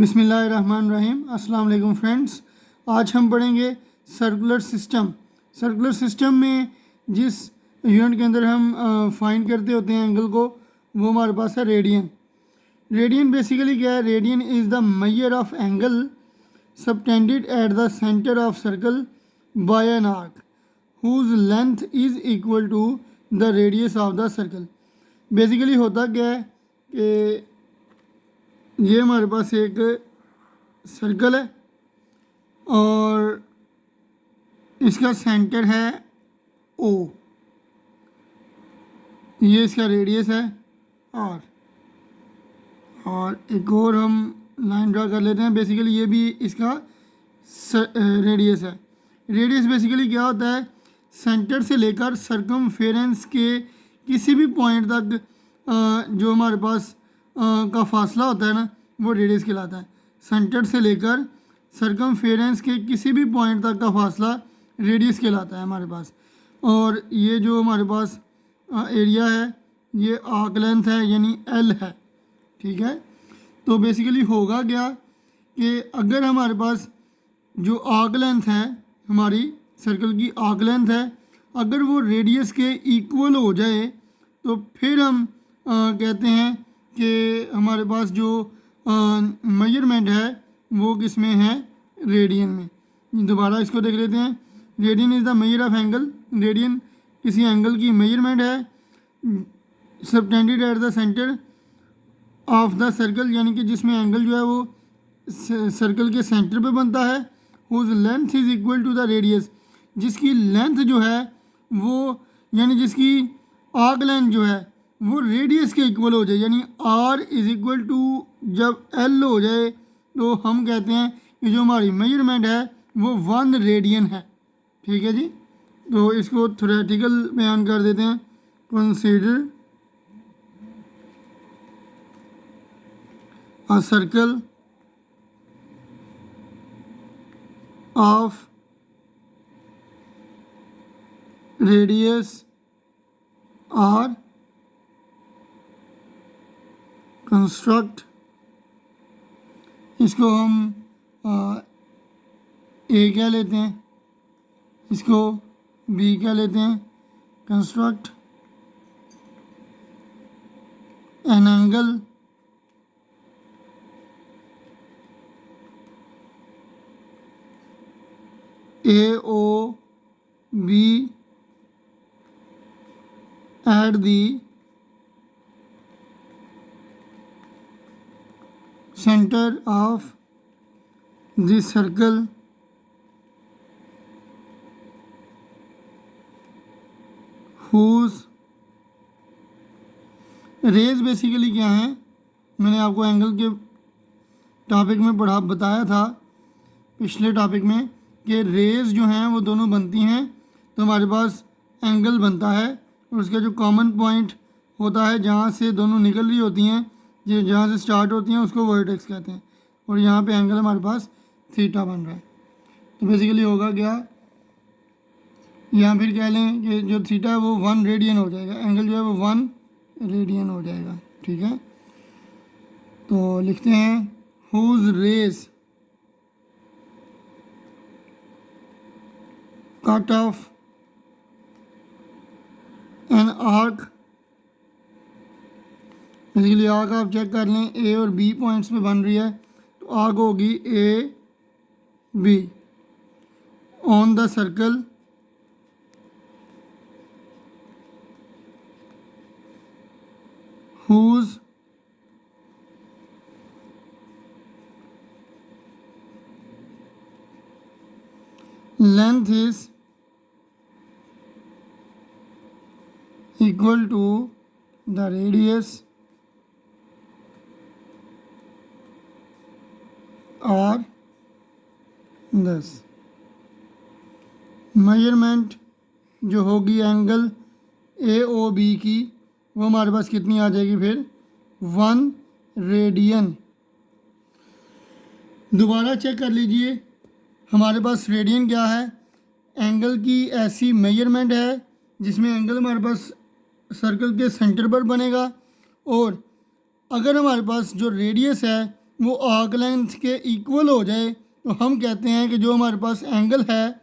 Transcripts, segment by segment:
बिस्मिल्लाहिर्रहमानिर्रहीम। अस्सलाम वालेकुम फ्रेंड्स। आज हम पढ़ेंगे सर्कुलर सिस्टम। सर्कुलर सिस्टम में जिस यूनिट के अंदर हम फाइंड करते होते हैं एंगल को, वो हमारे पास है रेडियन। रेडियन बेसिकली क्या है? Radian is the measure of angle subtended at the centre of circle by an arc whose length is equal to the radius of the circle. Basically होता क्या है कि ये हमारे पास एक सर्कल है और इसका सेंटर है ओ, ये इसका रेडियस है और एक और हम लाइन ड्रा कर लेते हैं। बेसिकली ये भी इसका रेडियस है। रेडियस बेसिकली क्या होता है? सेंटर से लेकर सर्कमफेरेंस के किसी भी पॉइंट तक जो हमारे पास का फासला होता है ना, वो रेडियस कहलाता है। सेंटर से लेकर सर्कमफेरेंस के किसी भी पॉइंट तक का फासला रेडियस कहलाता है हमारे पास। और ये जो हमारे पास एरिया है, ये आर्क लेंथ है, यानी एल है। ठीक है, तो बेसिकली होगा क्या कि अगर हमारे पास जो आर्क लेंथ है, हमारी सर्कल की आर्क लेंथ है, अगर वो रेडियस के इक्वल हो जाए तो फिर हम कहते हैं कि हमारे पास जो मेजरमेंट है वो किस में है? रेडियन में। दोबारा इसको देख लेते हैं। Radian is the measure of angle. Radian किसी एंगल की मेजरमेंट है subtended at the centre of the circle, यानी कि जिसमें एंगल जो है वो सर्कल के सेंटर पे बनता है। Whose length is equal to the radius, जिसकी लेंथ जो है वो, यानी जिसकी आर्क लेंथ जो है वो रेडियस के इक्वल हो जाए, यानी आर इज़ इक्वल टू जब एल हो जाए तो हम कहते हैं कि जो हमारी मेजरमेंट है वो 1 रेडियन है। ठीक है जी, तो इसको थ्योरेटिकल बयान कर देते हैं। Consider a circle of radius r, construct, इसको हम ए क्या लेते हैं, इसको बी क्या लेते हैं। Construct an angle AOB at the center of the circle whose rays basically क्या है? मैंने आपको एंगल के टॉपिक में बताया था पिछले टॉपिक में कि रेज जो हैं वो दोनों बनती हैं तो हमारे पास एंगल बनता है, और उसका जो कॉमन पॉइंट होता है जहाँ से दोनों निकल रही होती हैं, जो जहाँ से स्टार्ट होती हैं, उसको वर्टेक्स कहते हैं। और यहाँ पे एंगल हमारे पास थीटा बन रहा है। तो बेसिकली होगा क्या, यहाँ फिर कह लें कि जो थीटा है वो 1 रेडियन हो जाएगा, एंगल जो है वो 1 रेडियन हो जाएगा। ठीक है, तो लिखते हैं whose rays cut off an arc. Basically arc आप चेक कर लें, ए और बी पॉइंट्स पे बन रही है, तो आर्क होगी A be on the circle whose length is equal to the radius or this measurement जो होगी एंगल AOB की, वो हमारे पास कितनी आ जाएगी फिर? 1 रेडियन। दोबारा चेक कर लीजिए, हमारे पास रेडियन क्या है? एंगल की ऐसी मेजरमेंट है जिसमें एंगल हमारे पास सर्कल के सेंटर पर बनेगा, और अगर हमारे पास जो रेडियस है वो आर्क लेंथ के इक्वल हो जाए तो हम कहते हैं कि जो हमारे पास एंगल है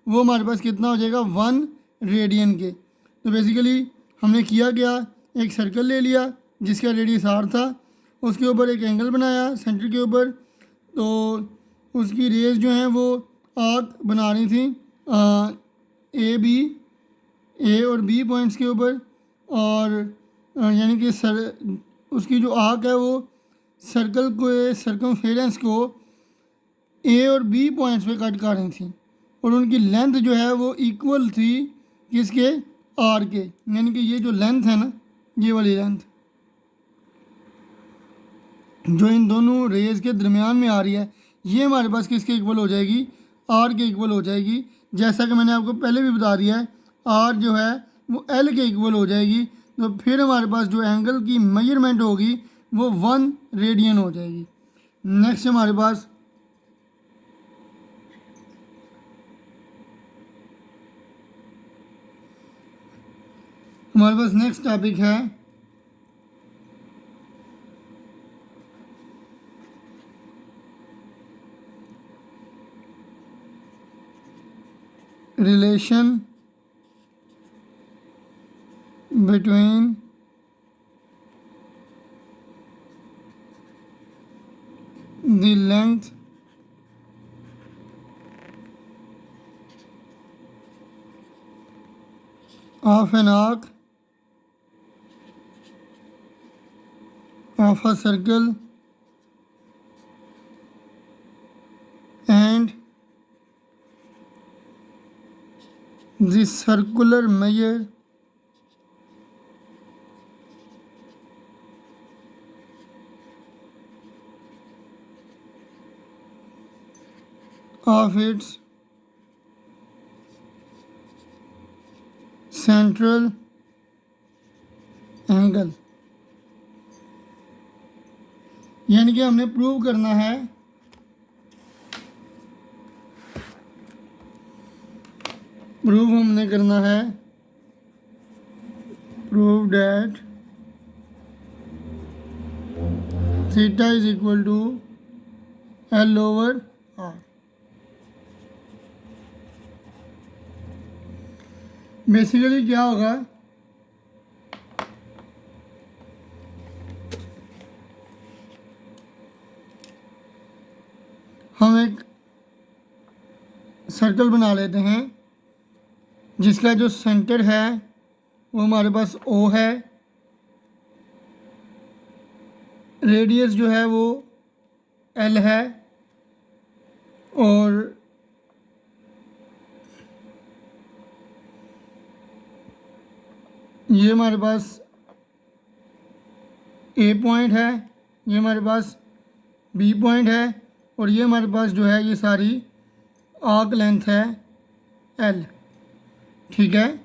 वो हमारे पास कितना हो जाएगा 1 रेडियन के। तो बेसिकली हमने किया क्या, एक सर्कल ले लिया जिसका रेडियस r था, उसके ऊपर एक एंगल बनाया सेंटर के ऊपर, तो उसकी रेज जो है वो आर्क बना रही थी ए और बी पॉइंट्स के ऊपर, और यानी कि उसकी जो आर्क है वो सर्कल को सर्कमफेरेंस को ए और बी पॉइंट्स पे कट कर रही थी, और उनकी लेंथ जो है वो इक्वल थी किसके, आर के। यानी कि ये जो लेंथ है ना, ये वाली लेंथ जो इन दोनों रेज के दरमियान में आ रही है, ये हमारे पास किसके इक्वल हो जाएगी, आर के इक्वल हो जाएगी। जैसा कि मैंने आपको पहले भी बता दिया है, आर जो है वो एल के इक्वल हो जाएगी। तो फिर हमारे पास जो एंगल की मेजरमेंट होगी वो 1 रेडियन हो जाएगी। नेक्स्ट हमारे पास नेक्स्ट टॉपिक है relation between the length of an arc of a circle and the circular measure of its central angle. यानी कि हमने प्रूव करना है prove that theta is equal to L over R. Basically क्या होगा, हम एक सर्कल बना लेते हैं जिसका जो सेंटर है वो हमारे पास O है, रेडियस जो है वो L है, और ये हमारे पास A पॉइंट है, ये हमारे पास B पॉइंट है, और ये हमारे पास जो है ये सारी आर्क लेंथ है L। ठीक है,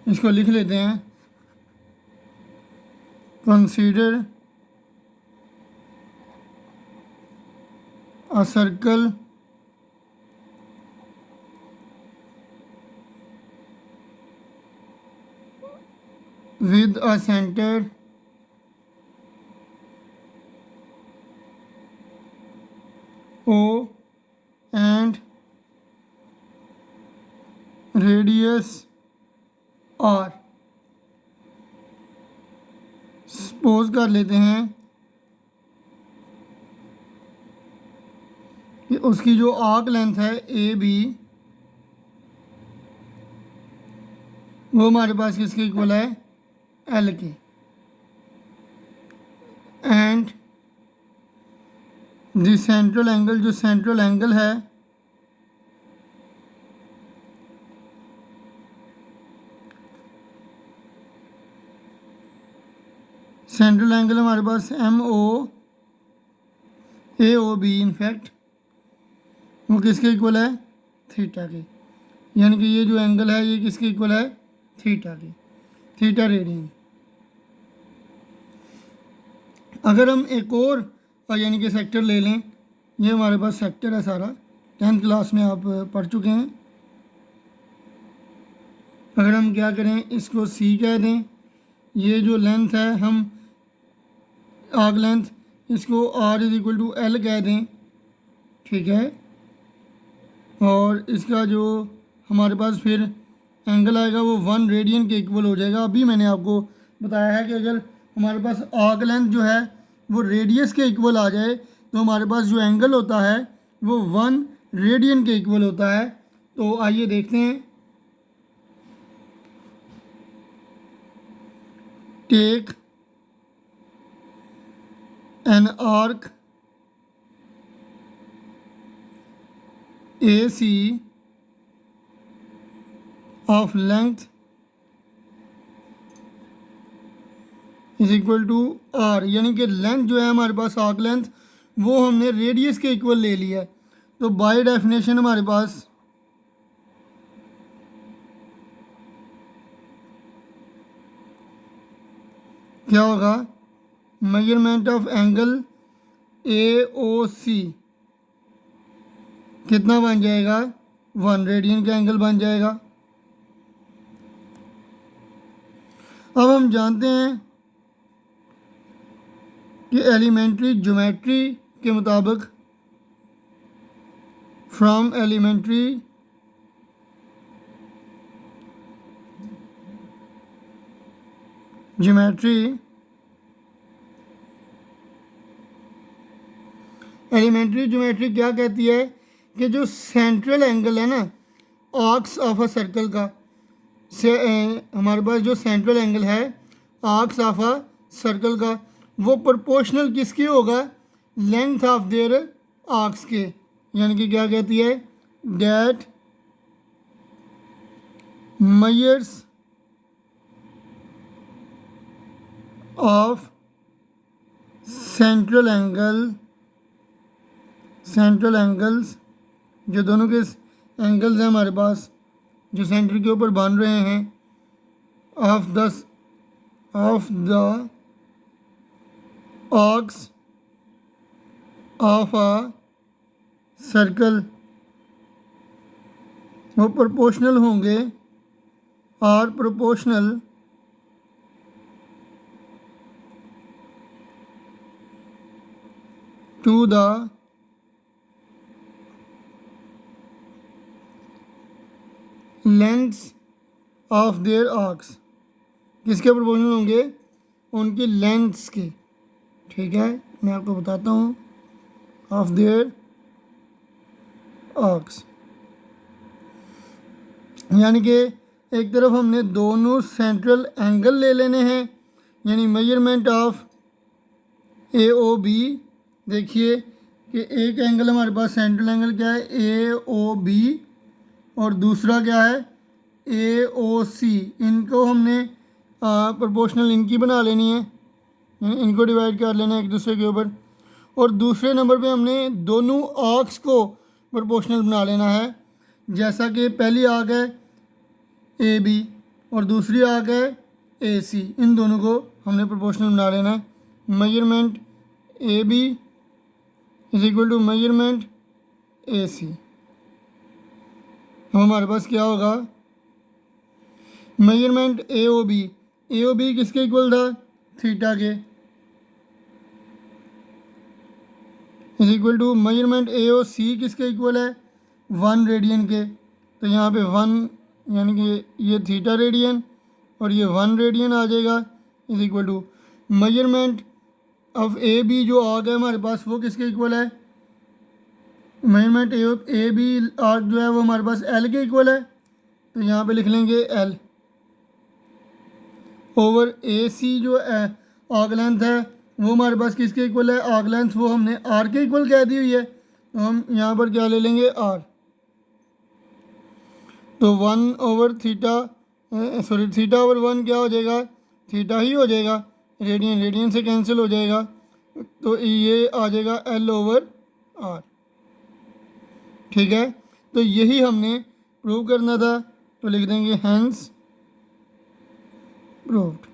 इसको लिख लेते हैं। Consider a circle with a center O and radius R। Suppose कर लेते हैं कि उसकी जो आर्क लेंथ है ए बी वो हमारे पास किसके इक्वल है, एल के, एंड द सेंट्रल एंगल, जो सेंट्रल एंगल है सेंट्रल एंगल हमारे पास MOAOB इनफैक्ट वो किसके इक्वल है, थीटा के। यानी कि ये जो एंगल है ये किसके इक्वल है, थीटा के, थीटा रेडियन। अगर हम एक और यानी कि सेक्टर ले लें, ये हमारे पास सेक्टर है सारा, 10th क्लास में आप पढ़ चुके हैं। अगर हम क्या करें, इसको C कह दें, ये जो लेंथ है हम आर्क लेंथ इसको R is equal to L कह दें, ठीक है। और इसका जो हमारे पास फिर एंगल आएगा वो 1 रेडियन के इक्वल हो जाएगा। अभी मैंने आपको बताया है कि अगर हमारे पास आर्क लेंथ जो है वो रेडियस के इक्वल आ जाए तो हमारे पास जो एंगल होता है वो 1 रेडियन के इक्वल होता है। तो आइए देखते हैं। Take an arc AC of length is equal to R, यानी कि लेंथ जो है हमारे पास आर्क लेंथ वो हमने रेडियस के इक्वल ले लिया है। तो बाय डेफिनेशन हमारे पास क्या होगा, मेजरमेंट ऑफ एंगल AOC कितना बन जाएगा, 1 रेडियन का एंगल बन जाएगा। अब हम जानते हैं कि एलिमेंट्री ज्योमेट्री के मुताबिक, from elementary geometry, elementary geometry क्या कहती है कि जो सेंट्रल एंगल है ना आर्क्स ऑफ अ सर्कल का, से हमारे पास जो सेंट्रल एंगल है आर्क्स ऑफ अ सर्कल का वो प्रोपोर्शनल किसके होगा, लेंथ ऑफ देयर आर्क्स के। यानी कि क्या कहती है, that measures of central angles, जो दोनों के एंगल्स हैं हमारे पास जो सेंटर के ऊपर बन रहे हैं, of the arcs of a circle, वो प्रोपोर्शनल होंगे, are proportional to the lengths of their arcs, किसके प्रोपोर्शनल होंगे, उनकी लेंथ्स के, ठीक है। मैं आपको बताता हूँ, ऑफ देयर आर्क्स, यानी कि एक तरफ हमने दोनों सेंट्रल एंगल ले लेने हैं, यानी मेजरमेंट ऑफ AOB। देखिए कि एक एंगल हमारे पास सेंट्रल एंगल क्या है AOB और दूसरा क्या है AOC। इनको हमने प्रोपोर्शनल इनकी बना लेनी है, इनको डिवाइड कर लेना है एक दूसरे के ऊपर। और दूसरे नंबर पे हमने दोनों आर्क्स को प्रोपोर्शनल बना लेना है, जैसा कि पहली आर्क है AB और दूसरी आर्क है AC, इन दोनों को हमने प्रोपोर्शनल बना लेना है। Measurement AB is equal to measurement AC। हमारे पास क्या होगा, मेजरमेंट AOB किसके इक्वल था, थीटा के, is equal to measurement AOC किसके इक्वल है, 1 रेडियन के। तो यहाँ पे 1 यानी कि ये थीटा रेडियन और ये 1 रेडियन आ जाएगा, is equal to measurement of AB जो आर्क है हमारे पास वो किसके इक्वल है, मेजरमेंट AB आर्क जो है वो हमारे पास L के इक्वल है। तो यहाँ पे लिख लेंगे L ओवर AC जो आर्क लेंथ है वो हमारे पास किसके इक्वल है, आर्क लेंथ वो हमने R के इक्वल कह दी हुई है, तो हम यहाँ पर क्या ले लेंगे R। तो 1 ओवर थीटा थीटा ओवर 1 क्या हो जाएगा, थीटा ही हो जाएगा, रेडियन से कैंसिल हो जाएगा, तो ये आ जाएगा L ओवर R, ठीक है। तो यही हमने प्रूव करना था, तो लिख देंगे हैंस प्रूव्ड।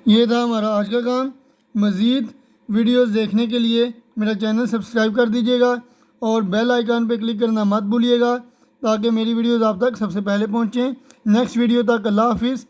ये था हमारा आज का काम। मज़ीद वीडियोस देखने के लिए मेरा चैनल सब्सक्राइब कर दीजिएगा और बेल आइकन पे क्लिक करना मत भूलिएगा ताकि मेरी वीडियोस आप तक सबसे पहले पहुँचें। नेक्स्ट वीडियो तक अल्लाह हाफिज़।